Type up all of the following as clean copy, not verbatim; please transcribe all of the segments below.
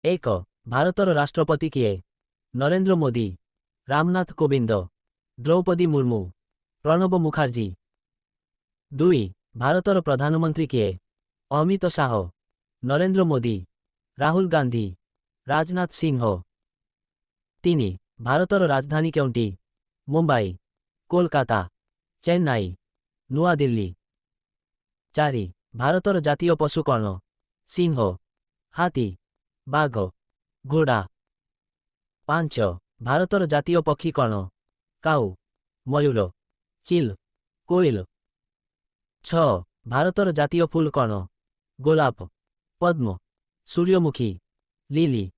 एक भारतर राष्ट्रपति किए? नरेंद्र मोदी, रामनाथ कोविंद, द्रौपदी मुर्मू, प्रणब मुखार्जी। 2 भारतर प्रधानमंत्री किए? अमित शाह, नरेंद्र मोदी, राहुल गांधी, राजनाथ सिंह। 3 भारतर राजधानी केउंटी? मुंबई, कोलकाता, चेन्नई, नुआ दिल्ली। 4 भारतर जातीय पशु कौन? सिंह, हाथी, बाघ, घोड़ा। 5 भारतर जातीय पक्षी कौन? काऊ, मयूर, चिल, कोयल। 6 भारतर जातीय फूल कौन? गोलाप, पद्म, सूर्यमुखी, लिली।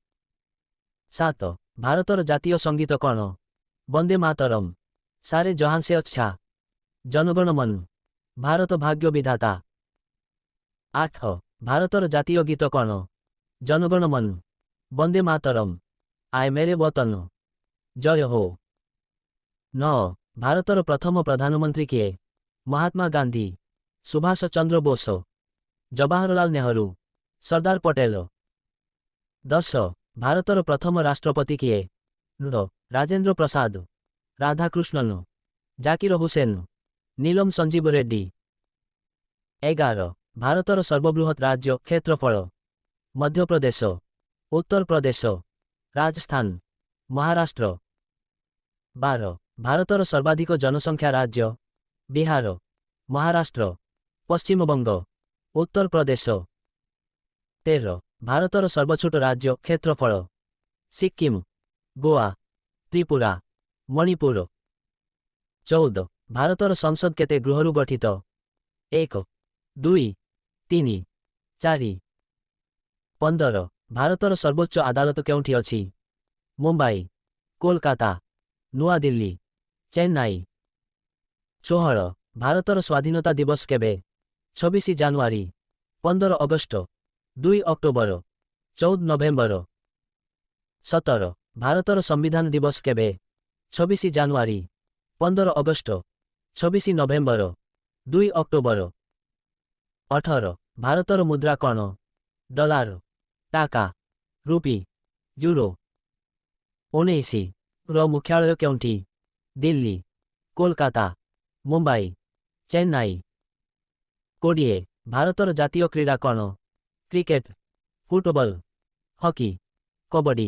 7 भारतर जातीय संगीत कौन? वंदे मातरम, सारे जहां से अच्छा, जनगण मन, भारत भाग्य विधाता। 8 भारतर जातीय गीत कौन? जनगण मन, वंदे मातरम, आय मेरे वतन, जय हो। 9 भारतर प्रथम प्रधानमंत्री किए? महात्मा गांधी, सुभाष चंद्र बोस, जवाहरलाल नेहरू, सरदार पटेल। 10 भारतर प्रथम राष्ट्रपति किए? राजेंद्र प्रसाद, राधाकृष्णन, जाकिर हुसैन, नीलम संजीव रेड्डी। 11 भारतर सर्वबृहत राज्य क्षेत्रफल? मध्य प्रदेश, उत्तर प्रदेश, राजस्थान, महाराष्ट्र। 12 भारतर सर्वाधिक जनसंख्या राज्य? बिहार, महाराष्ट्र, पश्चिम बंग, उत्तर प्रदेश। 13 भारतर सर्वछोट राज्य क्षेत्रफल? सिक्किम, गोवा, त्रिपुरा, मणिपुर। 14 भारतर संसद केते गृहरु गठित? 1, 2, 3, 4। 15 भारतर सर्वोच्च आदालत केउंठी अछि? मुंबई, कोलकाता, नुआ दिल्ली, चेन्नई। 16 भारतर स्वाधीनता दिवस केबे? 26 जानुआरी, 15 अगस्ट, 2 अक्टोबर, 14 नवेम्बर। 17 भारतर संविधान दिवस केबे? 26 जानुआरी, 15 अगस्ट, 26 नवेम्बर, 2 अक्टोबर। 18 भारतर मुद्रा कौन? डॉलर, टाका, रुपी, यूरो। 19 ର ମୁଖ୍ୟାଳୟ କେଉଁଠି? ଦିଲ୍ଲୀ, କୋଲକାତା, ମୁମ୍ବାଇ, ଚେନ୍ନାଇ। 20 ଭାରତର ଜାତୀୟ କ୍ରୀଡ଼ା କ'ଣ? Cricket, football, hockey, kabaddi.